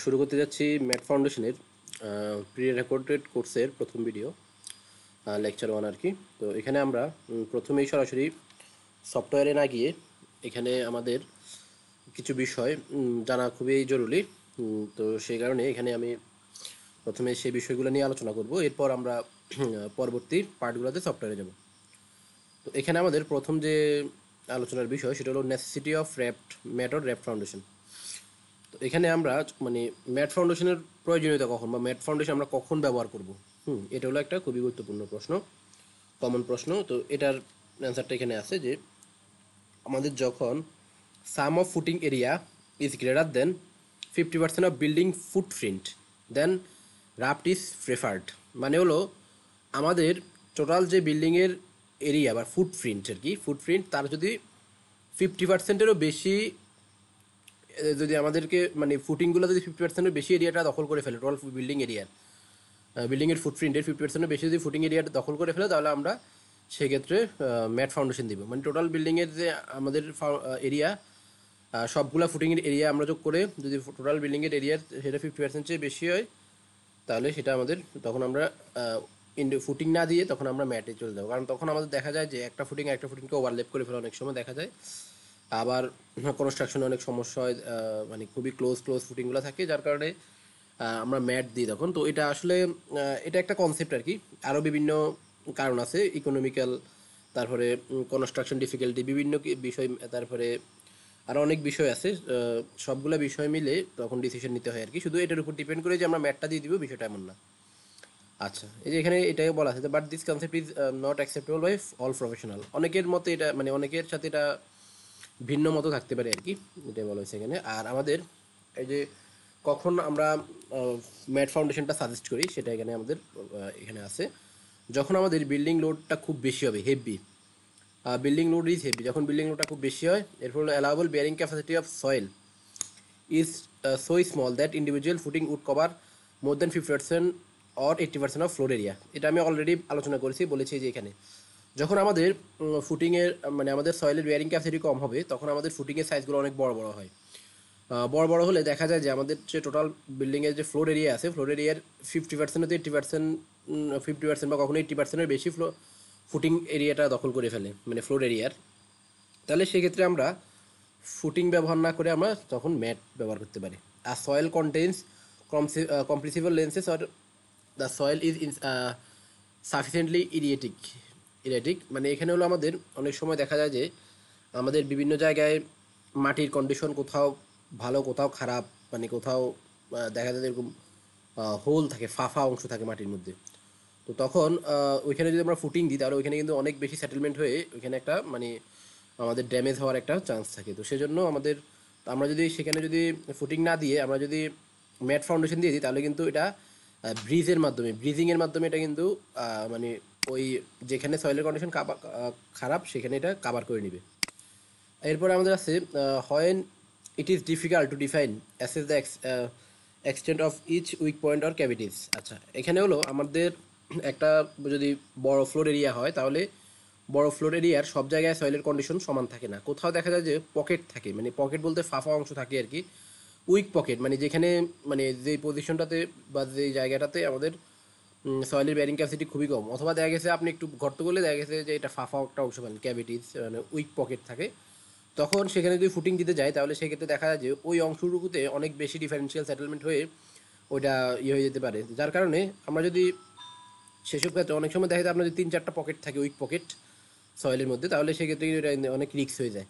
শুরু করতে যাচ্ছি ম্যাট ফাউন্ডেশনের প্রি রেকর্ডেড কোর্সের প্রথম ভিডিও, লেকচার 1 আর কি। তো এখানে আমরা প্রথমেই সরাসরি সফটওয়্যারে না গিয়ে এখানে আমাদের কিছু বিষয় জানা খুবই জরুরি। তো সেই কারণে এখানে আমি প্রথমে সেই বিষয়গুলো নিয়ে আলোচনা করব, এরপর আমরা পরবর্তী পার্টগুলোতে সফটওয়্যারে যাব। তো এখানে আমাদের প্রথম যে আলোচনার বিষয় সেটা হলো necessity of raft mat or raft foundation. তো এখানে আমরা মানে ম্যাট ফাউন্ডেশনের প্রয়োজনীয়তা কখন বা ম্যাট ফাউন্ডেশন আমরা কখন ব্যবহার করব, এটা হলো একটা খুবই গুরুত্বপূর্ণ প্রশ্ন, কমন প্রশ্ন। তো এটার অ্যান্সারটা এখানে আছে যে আমাদের যখন sum of footing area is greater than 50% of building footprint then raft is preferred. মানে হলো আমাদের টোটাল যে বিল্ডিংয়ের এরিয়া বা ফুটপ্রিন্ট আর কি, ফুটপ্রিন্ট তার যদি 50%-এরও বেশি, যদি আমাদেরকে মানে ফুটিংগুলো যদি 50%-এর বেশি এরিয়াটা দখল করে ফেলে, টোটাল বিল্ডিং এরিয়ার বিল্ডিংয়ের ফুটপ্রিন্টের 50%-এর বেশি যদি ফুটিং এরিয়াটা দখল করে ফেলে, তাহলে আমরা সেক্ষেত্রে ম্যাট ফাউন্ডেশন দিব। মানে টোটাল বিল্ডিংয়ের যে আমাদের এরিয়া, সবগুলা ফুটিংয়ের এরিয়া আমরা যোগ করে যদি টোটাল বিল্ডিংয়ের এরিয়ার সেটা 50% চেয়ে বেশি হয়, তাহলে সেটা আমাদের তখন আমরা ফুটিং না দিয়ে তখন আমরা ম্যাটে চলে যাবো। কারণ তখন আমাদের দেখা যায় যে একটা ফুটিংকে ওভারলেপ করে ফেলে, অনেক সময় দেখা যায়। আবার কনস্ট্রাকশনে অনেক সমস্যা হয়, মানে খুবই ক্লোজ ফুটিংগুলো থাকে, যার কারণে আমরা ম্যাট দিই তখন। তো এটা আসলে এটা একটা কনসেপ্ট আর কি। আরও বিভিন্ন কারণ আছে, ইকোনমিক্যাল, তারপরে কনস্ট্রাকশন ডিফিকাল্টি, বিভিন্ন বিষয়, তারপরে আরও অনেক বিষয় আছে। সবগুলা বিষয় মিলে তখন ডিসিশন নিতে হয় আর কি। শুধু এটার উপর ডিপেন্ড করে যে আমরা ম্যাটটা দিয়ে দিব, বিষয়টা এমন না। আচ্ছা, এই যে এখানে এটাই বলা আছে, but this concept is not acceptable by all professional. অনেকের মতে এটা মানে অনেকের সাথে এটা ভিন্ন মতো থাকতে পারে আর কি, এটাই বলা হয়েছে এখানে। আর আমাদের এই যে কখন আমরা ম্যাট ফাউন্ডেশনটা সাজেস্ট করি সেটা এখানে আমাদের এখানে আছে। যখন আমাদের বিল্ডিং লোডটা খুব বেশি হবে, heavy building load is heavy, যখন বিল্ডিং লোডটা খুব বেশি হয়, এর ফলে allowable bearing capacity of soil is so small that individual footing would cover more than 50% or 80% of floor area. এটা আমি অলরেডি আলোচনা করেছি, বলেছি যে এখানে যখন আমাদের ফুটিংয়ের মানে আমাদের সয়েলের বেয়ারিং ক্যাপাসিটি কম হবে, তখন আমাদের ফুটিংয়ের সাইজগুলো অনেক বড় বড় হয়। বড় বড় হলে দেখা যায় যে আমাদের যে টোটাল বিল্ডিংয়ের যে ফ্লোর এরিয়া আছে, ফ্লোর এরিয়ার 50% হতে 80%, 50% বা কখনো 80%-এর বেশি ফুটিং এরিয়াটা দখল করে ফেলে, মানে ফ্লোর এরিয়ার। তাহলে সেক্ষেত্রে আমরা ফুটিং ব্যবহার না করে আমরা তখন ম্যাট ব্যবহার করতে পারি। আর soil contains compressible lenses or the soil is sufficiently erratic. মানে এখানে হলো আমাদের অনেক সময় দেখা যায় যে আমাদের বিভিন্ন জায়গায় মাটির কন্ডিশন কোথাও ভালো কোথাও খারাপ, মানে কোথাও দেখা যায় এরকম হোল থাকে, ফাঁফা অংশ থাকে মাটির মধ্যে। তো তখন ওইখানে যদি আমরা ফুটিং দিই, তাহলে ওইখানে কিন্তু অনেক বেশি সেটেলমেন্ট হয়ে ওইখানে একটা মানে আমাদের ড্যামেজ হওয়ার একটা চান্স থাকে। তো সেজন্য আমাদের আমরা যদি সেখানে যদি ফুটিং না দিয়ে আমরা যদি ম্যাট ফাউন্ডেশন দিয়ে দিই, তাহলে কিন্তু এটা ব্রিজিংয়ের মাধ্যমে এটা কিন্তু মানে ওই যেখানে সয়েলের কন্ডিশন খারাপ সেখানে এটা কাভার করে নেবে। এরপরে আমাদের আছে when it is difficult to define assess the extent of each weak point or cavities. আচ্ছা, এখানে হলো আমাদের একটা যদি বড় ফ্লোর এরিয়া হয়, তাহলে বড় ফ্লোর এরিয়ার সব জায়গায় সয়েলের কন্ডিশন সমান থাকে না। কোথাও দেখা যায় যে পকেট থাকে, মানে পকেট বলতে ফাঁপা অংশ থাকে আর কি, উইক পকেট, মানে যেখানে মানে যেই পজিশনটাতে বা যেই জায়গাটাতে আমাদের সয়েলের ব্যারিং ক্যাপাসিটি খুবই কম, অথবা দেখা গেছে আপনি একটু গর্ত করলে দেখা গেছে যে এটা ফাঁপা একটা অংশ পান, ক্যাভিটিস মানে উইক পকেট থাকে। তখন সেখানে যদি ফুটিং দিতে যায়, তাহলে সেক্ষেত্রে দেখা যায় যে ওই অংশটুকুতে অনেক বেশি ডিফারেন্সিয়াল সেটেলমেন্ট হয়ে ওইটা ইয়ে হয়ে যেতে পারে। যার কারণে আমরা যদি সেসব ক্ষেত্রে অনেক সময় দেখা যায় আপনার যদি 3-4টা পকেট থাকে, উইক পকেট সয়েলের মধ্যে, তাহলে সেক্ষেত্রে কিন্তু এটা অনেক রিস্ক হয়ে যায়।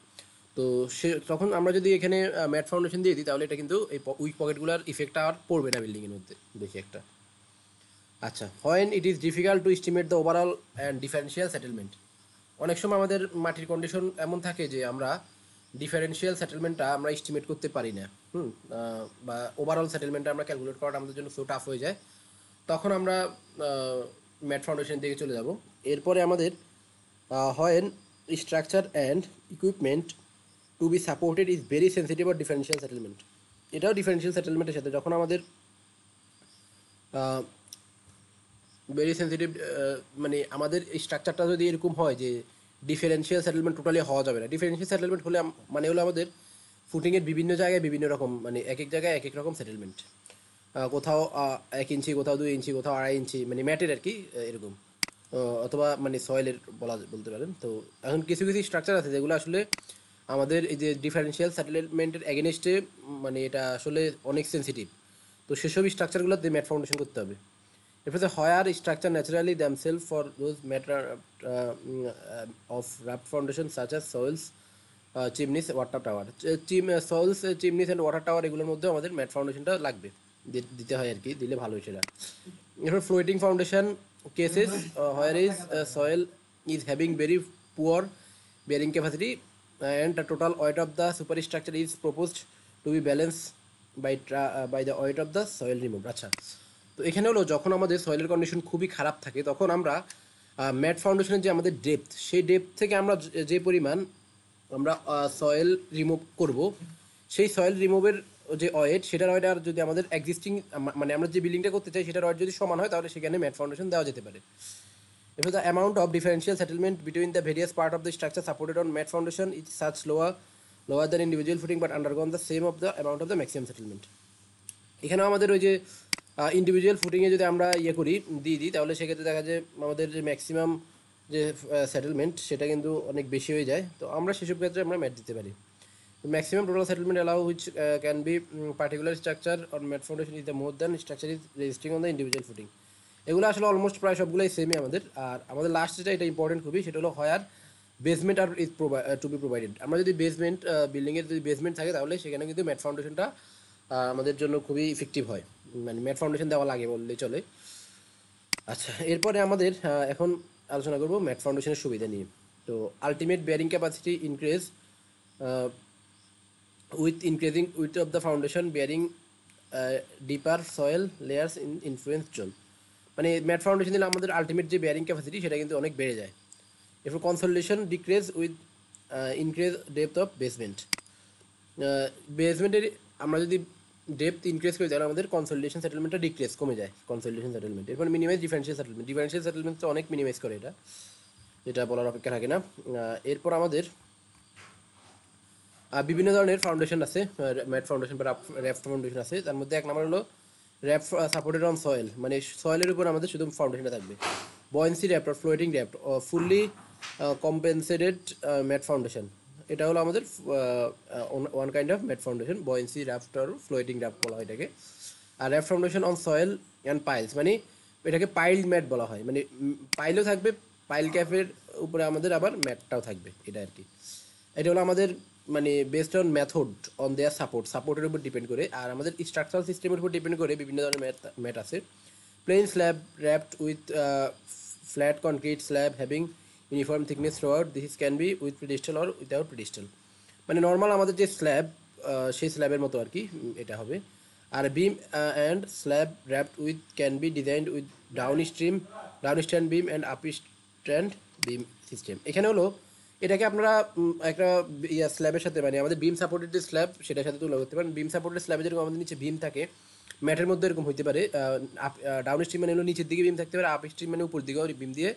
তো সে তখন আমরা যদি এখানে ম্যাট ফাউন্ডেশন দিয়ে দিই, তাহলে এটা কিন্তু এই উইক পকেটগুলোর ইফেক্টটা আর পড়বে না বিল্ডিংয়ের মধ্যে বেশি একটা। আচ্ছা, when it is difficult two estimate the overall and differential settlement. অনেক সময় আমাদের মাটির কন্ডিশন এমন থাকে যে আমরা ডিফারেন্সিয়াল সেটেলমেন্টটা আমরা এস্টিমেট করতে পারি না, বা ওভারঅল সেটেলমেন্টটা আমরা ক্যালকুলেট করাটা আমাদের জন্য সো টাফ হয়ে যায়। তখন আমরা ম্যাট ফাউন্ডেশন দিকে চলে যাব। এরপরে আমাদের when structure and equipment to be supported is very sensitive or differential settlement. এটাও ডিফারেন্সিয়াল সেটেলমেন্টের সাথে যখন আমাদের ভেরি সেন্সিটিভ, মানে আমাদের স্ট্রাকচারটা যদি এরকম হয় যে ডিফারেন্সিয়াল সেটেলমেন্ট টোটালি হওয়া যাবে না। ডিফারেন্সিয়াল সেটেলমেন্ট হলে মানে হলো আমাদের ফুটিংয়ের বিভিন্ন জায়গায় বিভিন্ন রকম, মানে এক এক জায়গায় এক এক রকম সেটেলমেন্ট, কোথাও 1 ইঞ্চি, কোথাও 2 ইঞ্চি, কোথাও 2.5 ইঞ্চি, মানে ম্যাটের আর কি, এরকম। অথবা মানে সয়েলের বলতে পারেন। তো এখন কিছু কিছু স্ট্রাকচার আছে যেগুলো আসলে আমাদের এই যে ডিফারেন্সিয়াল সেটেলমেন্টের এগেনস্টে, মানে এটা আসলে অনেক সেন্সিটিভ। তো সেসব স্ট্রাকচারগুলোতে ম্যাট ফাউন্ডেশন করতে হবে। এরপর where structure naturally themselves for those matter of raft foundation such as soils, chimneys, water tower. Soils, chimneys and water tower এগুলোর মধ্যে আমাদের ম্যাট ফাউন্ডেশনটা লাগবে, দিতে হয় আর কি, দিলে ভালো সেটা। এরপর floating foundation cases where is soil is having very poor bearing capacity and the total weight of the superstructure is proposed to be balanced by the weight of the soil removed. আচ্ছা, তো এখানে হলো যখন আমাদের সয়েলের condition খুবই খারাপ থাকে তখন আমরা ম্যাট ফাউন্ডেশনের যে আমাদের ডেপথ, সেই ডেপথ থেকে আমরা যে পরিমাণ আমরা সয়েল রিমুভ করব, সেই সয়েল রিমুভের যে ওয়েট, সেটার ওয়েট আর যদি আমাদের এক্সিস্টিং, মানে আমরা যে বিল্ডিংটা করতে চাই সেটার ওয়েট যদি সমান হয় তাহলে সেখানে ম্যাট ফাউন্ডেশন দেওয়া যেতে পারে। If the amount of differential settlement between the various parts of the structure supported on mat foundation is such lower than individual footing but undergone the same of the amount of the maximum settlement. এখানেও আমাদের ওই যে individual ফুটিংয়ে যদি আমরা করি, দিই, তাহলে সেক্ষেত্রে দেখা যায় আমাদের যে ম্যাক্সিমাম যে সেটেলমেন্ট সেটা কিন্তু অনেক বেশি হয়ে যায়। তো আমরা সেসব ক্ষেত্রে আমরা ম্যাট দিতে পারি। Maximum total settlement allow which can be particular structure on mat foundation is the more than structure is resisting on the individual footing. এগুলো আসলে অলমোস্ট প্রায় সবগুলোই সেমই আমাদের। আর আমাদের লাস্ট যেটা, এটা ইম্পর্টেন্ট খুবই, সেটা হলো where basement are is to be provided. আমরা যদি বেসমেন্ট, বিল্ডিংয়ের যদি বেসমেন্ট থাকে তাহলে সেখানে কিন্তু ম্যাট ফাউন্ডেশনটা আমাদের জন্য খুবই ইফেক্টিভ হয়, মানে ম্যাট ফাউন্ডেশন দেওয়া লাগে বললেই চলে। আচ্ছা, এরপরে আমাদের এখন আলোচনা করব ম্যাট ফাউন্ডেশনের সুবিধা নিয়ে। তো ultimate bearing capacity increase with increasing width of the foundation bearing deeper soil layers in influence zone, মানে ম্যাট ফাউন্ডেশন দিলে আমাদের আলটিমেট যে বেয়ারিং ক্যাপাসিটি সেটা কিন্তু অনেক বেড়ে যায়। এরপর consolidation decrease with increase depth of basement. বেসমেন্টের আমরা যদি ডেপথ ইনক্রিজ করি তাহলে আমাদের কনসলিডেশন সেটেলমেন্টটা ডিক্রিজ কমে যায়, কনসলিডেশন সেটেলমেন্ট। এরপর minimise differential settlement, differential settlement তো অনেক মিনিমাইজ করে, এটা বলার অপেক্ষা থাকে না। এরপর আমাদের বিভিন্ন ধরনের ফাউন্ডেশন আছে, ম্যাট ফাউন্ডেশন বা র্যাফট ফাউন্ডেশন আছে। তার মধ্যে এক নম্বর হলো র্যাফট সাপোর্টেড অন সয়েল, মানে সয়েলের উপর আমাদের শুধু ফাউন্ডেশনটা থাকবে। বয়েন্সি র্যাফট আর floating raft, fully compensated mat foundation, এটা হলো আমাদের one kind of mat foundation, buoyancy raft আর ফ্লোটিং র্যাফট বলা হয় এটাকে। আর raft foundation on soil and piles, মানে এটাকে পাইল্ড ম্যাট বলা হয়, মানে পাইলও থাকবে, পাইল ক্যাফের উপরে আমাদের আবার ম্যাটটাও থাকবে, এটা আর কি। এটা হলো আমাদের মানে based on method on their সাপোর্টের উপর ডিপেন্ড করে। আর আমাদের স্ট্রাকচারাল সিস্টেমের উপর ডিপেন্ড করে বিভিন্ন ধরনের ম্যাট আছে। Plain slab raft with flat concrete slab having uniform thickness throughout, this can be with pedestal or without pedestal, মানে নর্মাল আমাদের যে স্ল্যাব সেই স্ল্যাবের মতো আর কি এটা হবে। আর beam and slab raft with can be designed with down stand beam and up stand beam system. এখানে হলো এটাকে আপনারা একটা স্ল্যাবের সাথে, মানে আমাদের বিম সাপোর্টেড যে স্ল্যাব সেটার সাথে তুলনা করতে পারেন। বিম সাপোর্টেড স্ল্যাবে যেরকম আমাদের নিচে বিম থাকে, ম্যাটের মধ্যে এরকম হইতে পারে, ডাউন স্ট্রিম মানে হলো নিচের দিকে বিম থাকতে পারে, আপ স্ট্রিম মানে উপর দিকেও বিম দিয়ে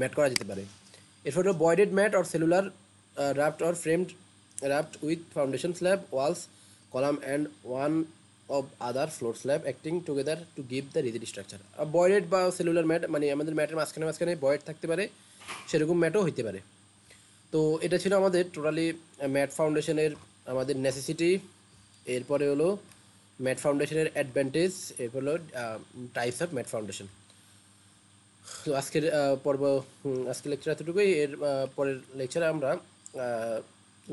ম্যাট করা যেতে পারে। এরপর হলো voided mat or cellular raft or framed raft with foundation slab walls column and one of other floor slab acting together to give the rigid structure. Voided বা সেলুলার ম্যাট, মানে আমাদের ম্যাটের মাঝখানে বয়েড থাকতে পারে, সেরকম ম্যাটও হইতে পারে। তো এটা ছিল আমাদের টোটালি ম্যাট ফাউন্ডেশনের আমাদের নেসেসিটি। এরপরে হলো ম্যাট ফাউন্ডেশনের অ্যাডভান্টেজ, এরপর হলো টাইপস অফ ম্যাট ফাউন্ডেশন। তো আজকের আজকের লেকচার এতটুকুই। এর পরের লেকচারে আমরা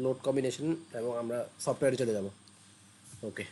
লোড কম্বিনেশন এবং আমরা সফটওয়্যারে চলে যাব। ওকে।